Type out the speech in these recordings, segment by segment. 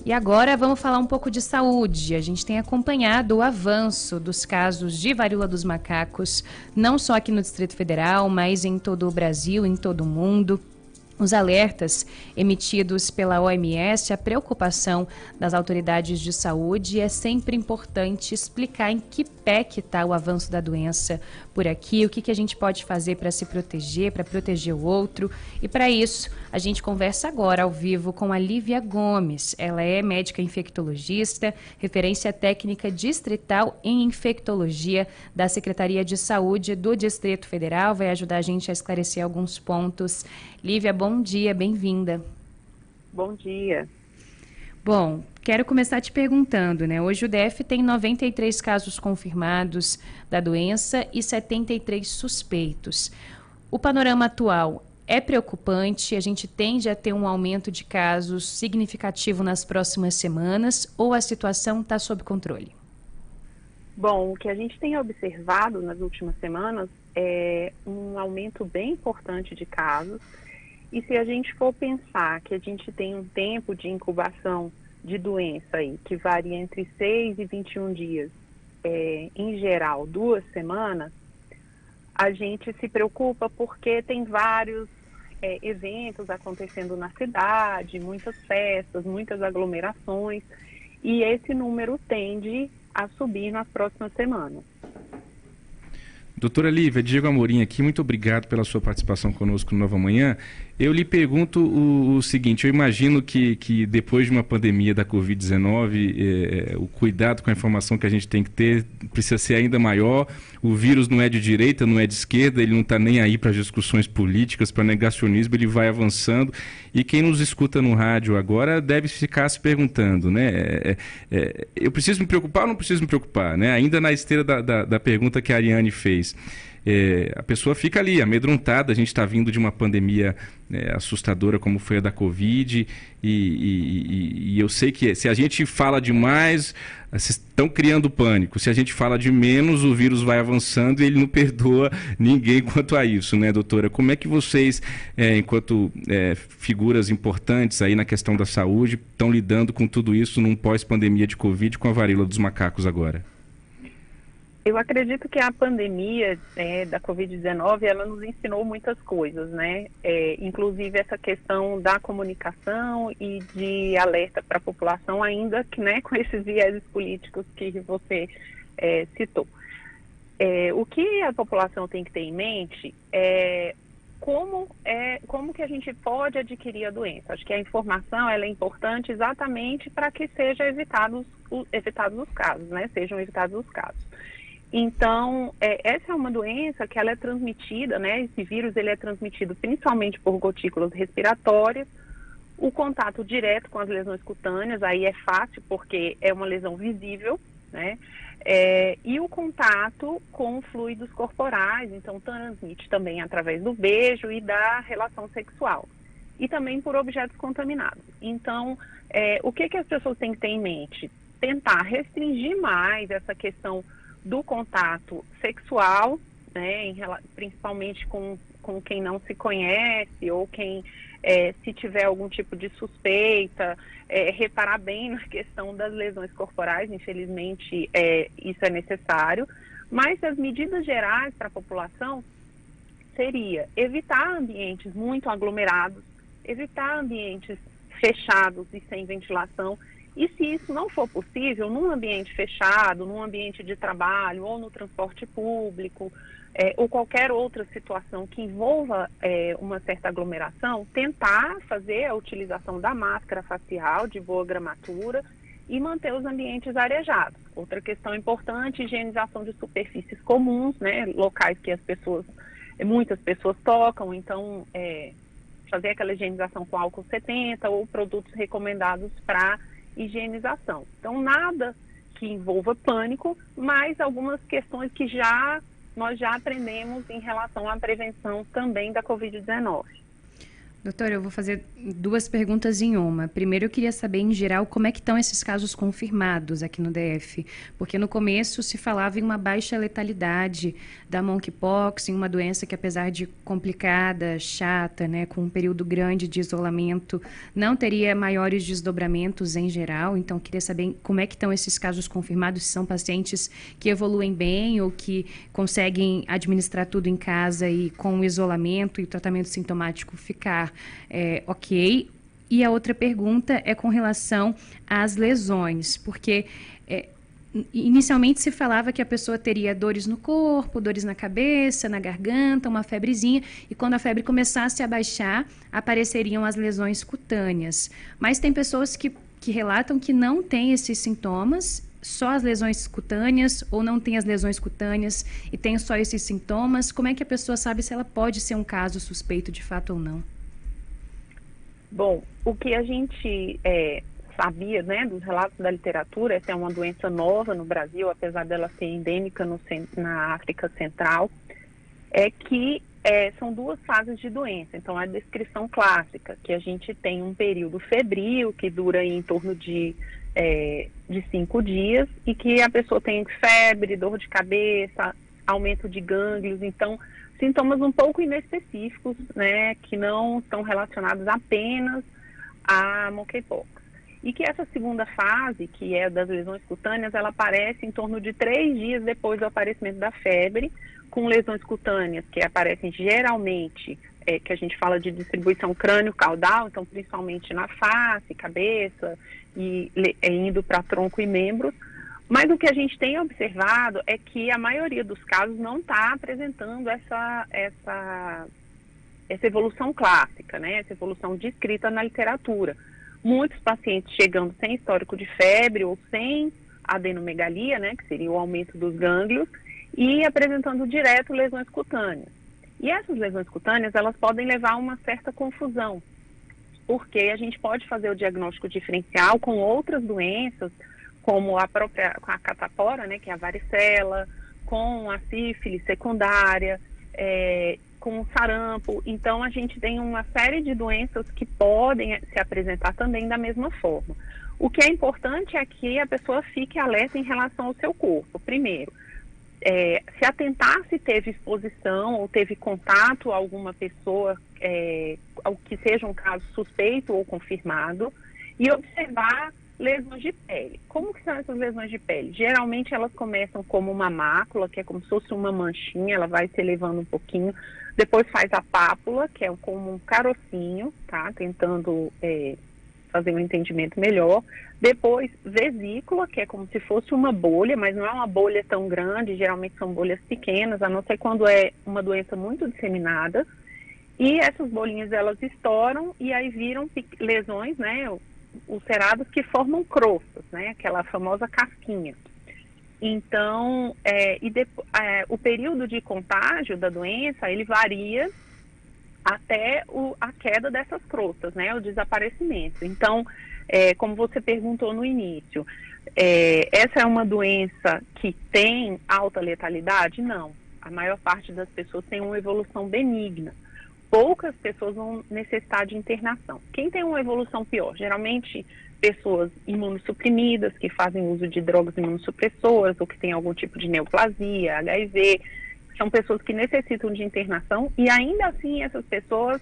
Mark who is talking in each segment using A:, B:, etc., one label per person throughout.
A: E agora vamos falar um pouco de saúde. A gente tem acompanhado o avanço dos casos de varíola dos macacos, não só aqui no Distrito Federal, mas em todo o Brasil, em todo o mundo. Os alertas emitidos pela OMS, a preocupação das autoridades de saúde, é sempre importante explicar em que pé que está o avanço da doença por aqui, o que a gente pode fazer para se proteger, para proteger o outro. E para isso, a gente conversa agora ao vivo com a Lívia Gomes. Ela é médica infectologista, referência técnica distrital em infectologia da Secretaria de Saúde do Distrito Federal. Vai ajudar a gente a esclarecer alguns pontos. Lívia, bom dia, bem-vinda.
B: Bom dia.
A: Bom, quero começar te perguntando, né? Hoje o DF tem 93 casos confirmados da doença e 73 suspeitos. O panorama atual é preocupante? A gente tende a ter um aumento de casos significativo nas próximas semanas ou a situação está sob controle?
B: Bom, o que a gente tem observado nas últimas semanas é um aumento bem importante de casos. E se a gente for pensar que a gente tem um tempo de incubação de doença aí, que varia entre 6 e 21 dias, em geral 2 semanas, a gente se preocupa porque tem vários eventos acontecendo na cidade, muitas festas, muitas aglomerações, e esse número tende a subir nas próximas semanas.
C: Doutora Lívia, Diego Amorim aqui, muito obrigado pela sua participação conosco no Nova Manhã. Eu lhe pergunto o seguinte, eu imagino que depois de uma pandemia da Covid-19, o cuidado com a informação que a gente tem que ter precisa ser ainda maior. O vírus não é de direita, não é de esquerda, ele não está nem aí para as discussões políticas, para negacionismo, ele vai avançando. E quem nos escuta no rádio agora deve ficar se perguntando, né? Eu preciso me preocupar ou não preciso me preocupar? Né? Ainda na esteira da pergunta que a Ariane fez. A pessoa fica ali amedrontada, a gente está vindo de uma pandemia assustadora como foi a da Covid e eu sei que se a gente fala demais, vocês estão criando pânico, se a gente fala de menos, o vírus vai avançando e ele não perdoa ninguém quanto a isso, né, doutora? Como é que vocês, enquanto figuras importantes aí na questão da saúde, estão lidando com tudo isso num pós-pandemia de Covid com a varíola dos macacos agora?
B: Eu acredito que a pandemia da Covid-19, ela nos ensinou muitas coisas, né? Inclusive essa questão da comunicação e de alerta para a população, ainda que, né, com esses vieses políticos que você citou. O que a população tem que ter em mente é como que a gente pode adquirir a doença. Acho que a informação ela é importante exatamente para que sejam evitados os casos, né? Sejam evitados os casos. Então, essa é uma doença que ela é transmitida, né? Esse vírus ele é transmitido principalmente por gotículas respiratórias, o contato direto com as lesões cutâneas, aí é fácil porque é uma lesão visível, né? E o contato com fluidos corporais, então transmite também através do beijo e da relação sexual. E também por objetos contaminados. Então, o que as pessoas têm que ter em mente? Tentar restringir mais essa questão do contato sexual, né, principalmente com quem não se conhece ou quem, se tiver algum tipo de suspeita, reparar bem na questão das lesões corporais, infelizmente isso é necessário, mas as medidas gerais para a população seria evitar ambientes muito aglomerados, evitar ambientes fechados e sem ventilação. E se isso não for possível, num ambiente fechado, num ambiente de trabalho ou no transporte público, ou qualquer outra situação que envolva uma certa aglomeração, tentar fazer a utilização da máscara facial de boa gramatura e manter os ambientes arejados. Outra questão importante, higienização de superfícies comuns, né, locais que muitas pessoas tocam, então fazer aquela higienização com álcool 70 ou produtos recomendados para higienização. Então, nada que envolva pânico, mas algumas questões que nós já aprendemos em relação à prevenção também da Covid-19.
A: Doutora, eu vou fazer duas perguntas em uma. Primeiro, eu queria saber, em geral, como é que estão esses casos confirmados aqui no DF. Porque no começo se falava em uma baixa letalidade da monkeypox, em uma doença que, apesar de complicada, chata, né, com um período grande de isolamento, não teria maiores desdobramentos em geral. Então, eu queria saber como é que estão esses casos confirmados, se são pacientes que evoluem bem ou que conseguem administrar tudo em casa e com o isolamento e o tratamento sintomático ficar ok. E a outra pergunta é com relação às lesões, porque inicialmente se falava que a pessoa teria dores no corpo, dores na cabeça, na garganta, uma febrezinha, e quando a febre começasse a baixar, apareceriam as lesões cutâneas. Mas tem pessoas que relatam que não têm esses sintomas, só as lesões cutâneas, ou não tem as lesões cutâneas e tem só esses sintomas. Como é que a pessoa sabe se ela pode ser um caso suspeito de fato ou não?
B: Bom, o que a gente sabia, né, dos relatos da literatura, essa é uma doença nova no Brasil, apesar dela ser endêmica na África Central, é que são duas fases de doença. Então, a descrição clássica, que a gente tem um período febril, que dura em torno de 5 dias, e que a pessoa tem febre, dor de cabeça, aumento de gânglios, então sintomas um pouco inespecíficos, né, que não estão relacionados apenas à monkeypox. E que essa segunda fase, que é das lesões cutâneas, ela aparece em torno de 3 dias depois do aparecimento da febre, com lesões cutâneas que aparecem geralmente, que a gente fala de distribuição crânio-caudal, então principalmente na face, cabeça, e indo para tronco e membros. Mas o que a gente tem observado é que a maioria dos casos não está apresentando essa evolução clássica, né? Essa evolução descrita na literatura. Muitos pacientes chegando sem histórico de febre ou sem adenomegalia, né, que seria o aumento dos gânglios, e apresentando direto lesões cutâneas. E essas lesões cutâneas, elas podem levar a uma certa confusão, porque a gente pode fazer o diagnóstico diferencial com outras doenças, como a catapora, né, que é a varicela, com a sífilis secundária, com o sarampo. Então, a gente tem uma série de doenças que podem se apresentar também da mesma forma. O que é importante é que a pessoa fique alerta em relação ao seu corpo. Primeiro, se atentar se teve exposição ou teve contato a alguma pessoa que seja um caso suspeito ou confirmado, e observar lesões de pele. Como que são essas lesões de pele? Geralmente elas começam como uma mácula, que é como se fosse uma manchinha, ela vai se elevando um pouquinho, depois faz a pápula, que é como um carocinho, tá? Tentando fazer um entendimento melhor. Depois, vesícula, que é como se fosse uma bolha, mas não é uma bolha tão grande, geralmente são bolhas pequenas, a não ser quando é uma doença muito disseminada. E essas bolinhas, elas estouram e aí viram lesões, né, ulcerados, que formam crostas, né, aquela famosa casquinha. Então, o período de contágio da doença, ele varia até a queda dessas crostas, né, o desaparecimento. Então, como você perguntou no início, essa é uma doença que tem alta letalidade? Não. A maior parte das pessoas tem uma evolução benigna. Poucas pessoas vão necessitar de internação. Quem tem uma evolução pior? Geralmente, pessoas imunossuprimidas, que fazem uso de drogas imunossupressoras, ou que têm algum tipo de neoplasia, HIV, são pessoas que necessitam de internação, e ainda assim essas pessoas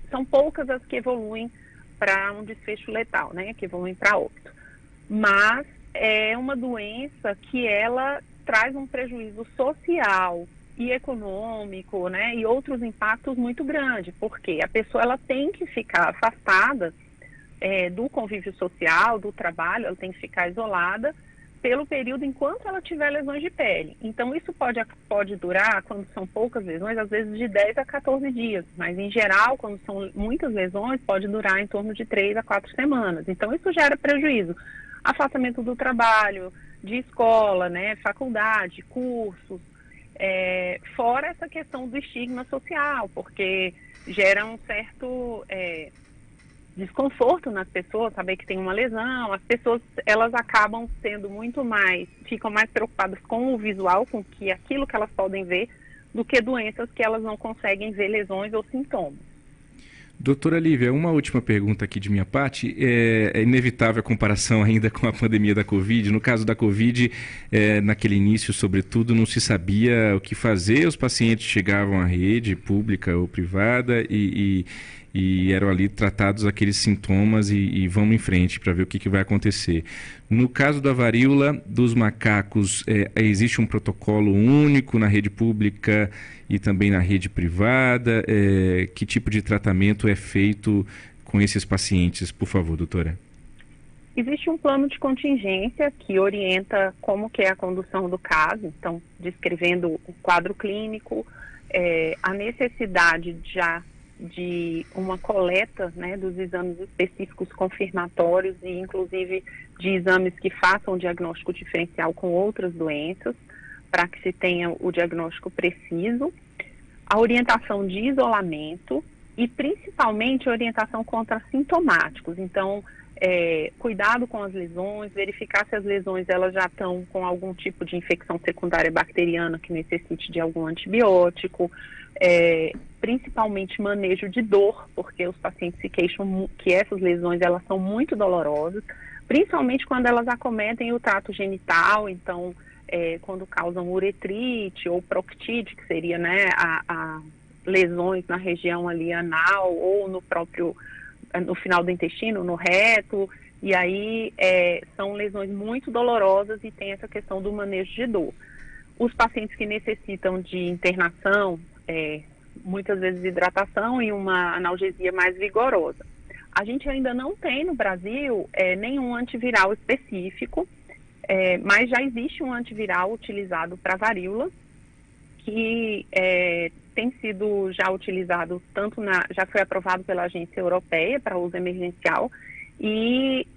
B: são poucas as que evoluem para um desfecho letal, né, que evoluem para óbito. Mas é uma doença que ela traz um prejuízo social e econômico, né, e outros impactos muito grandes, porque a pessoa ela tem que ficar afastada do convívio social, do trabalho, ela tem que ficar isolada pelo período enquanto ela tiver lesões de pele. Então, isso pode durar, quando são poucas lesões, às vezes de 10 a 14 dias, mas em geral, quando são muitas lesões, pode durar em torno de 3 a 4 semanas. Então, isso gera prejuízo. Afastamento do trabalho, de escola, né, faculdade, cursos, fora essa questão do estigma social, porque gera um certo desconforto nas pessoas, saber que tem uma lesão. As pessoas, elas acabam sendo ficam mais preocupadas com o visual, com aquilo que elas podem ver, do que doenças que elas não conseguem ver lesões ou sintomas.
C: Doutora Lívia, uma última pergunta aqui de minha parte. É inevitável a comparação ainda com a pandemia da Covid. No caso da Covid, naquele início, sobretudo, não se sabia o que fazer. Os pacientes chegavam à rede pública ou privada e eram ali tratados aqueles sintomas e vamos em frente para ver o que vai acontecer. No caso da varíola dos macacos, existe um protocolo único na rede pública e também na rede privada? Que tipo de tratamento é feito com esses pacientes, por favor, doutora?
B: Existe um plano de contingência que orienta como que é a condução do caso, então, descrevendo o quadro clínico, a necessidade já de uma coleta, né, dos exames específicos confirmatórios e, inclusive, de exames que façam o diagnóstico diferencial com outras doenças, para que se tenha o diagnóstico preciso, a orientação de isolamento e, principalmente, a orientação contra sintomáticos. Então, cuidado com as lesões, verificar se as lesões elas já estão com algum tipo de infecção secundária bacteriana que necessite de algum antibiótico, principalmente manejo de dor, porque os pacientes se queixam que essas lesões elas são muito dolorosas, principalmente quando elas acometem o trato genital, então quando causam uretrite ou proctite, que seria, né, a lesões na região ali anal ou no final do intestino, no reto, e aí são lesões muito dolorosas e tem essa questão do manejo de dor. Os pacientes que necessitam de internação, muitas vezes hidratação e uma analgesia mais vigorosa. A gente ainda não tem no Brasil nenhum antiviral específico, mas já existe um antiviral utilizado para varíola, que tem sido já utilizado já foi aprovado pela agência europeia para uso emergencial e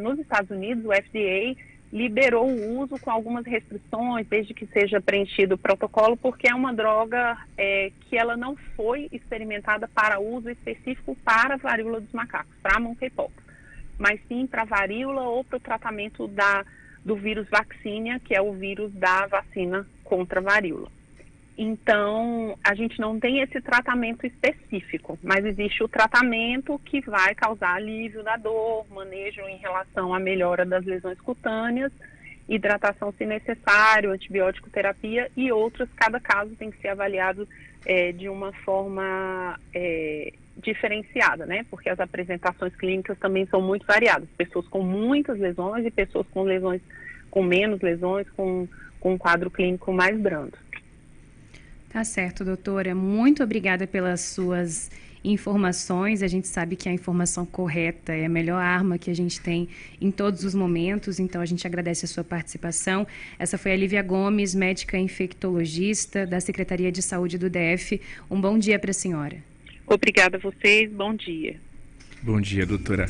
B: nos Estados Unidos o FDA liberou o uso com algumas restrições, desde que seja preenchido o protocolo, porque é uma droga que ela não foi experimentada para uso específico para a varíola dos macacos, para a monkeypox, mas sim para a varíola ou para o tratamento do vírus vaccinia, que é o vírus da vacina contra a varíola. Então, a gente não tem esse tratamento específico, mas existe o tratamento que vai causar alívio da dor, manejo em relação à melhora das lesões cutâneas, hidratação se necessário, antibiótico terapia e outros. Cada caso tem que ser avaliado de uma forma diferenciada, né? Porque as apresentações clínicas também são muito variadas. Pessoas com muitas lesões e pessoas com lesões com menos lesões, com um quadro clínico mais brando.
A: Tá certo, doutora. Muito obrigada pelas suas informações. A gente sabe que a informação correta é a melhor arma que a gente tem em todos os momentos, então a gente agradece a sua participação. Essa foi a Lívia Gomes, médica infectologista da Secretaria de Saúde do DF. Um bom dia para a senhora.
B: Obrigada a vocês, bom dia.
C: Bom dia, doutora.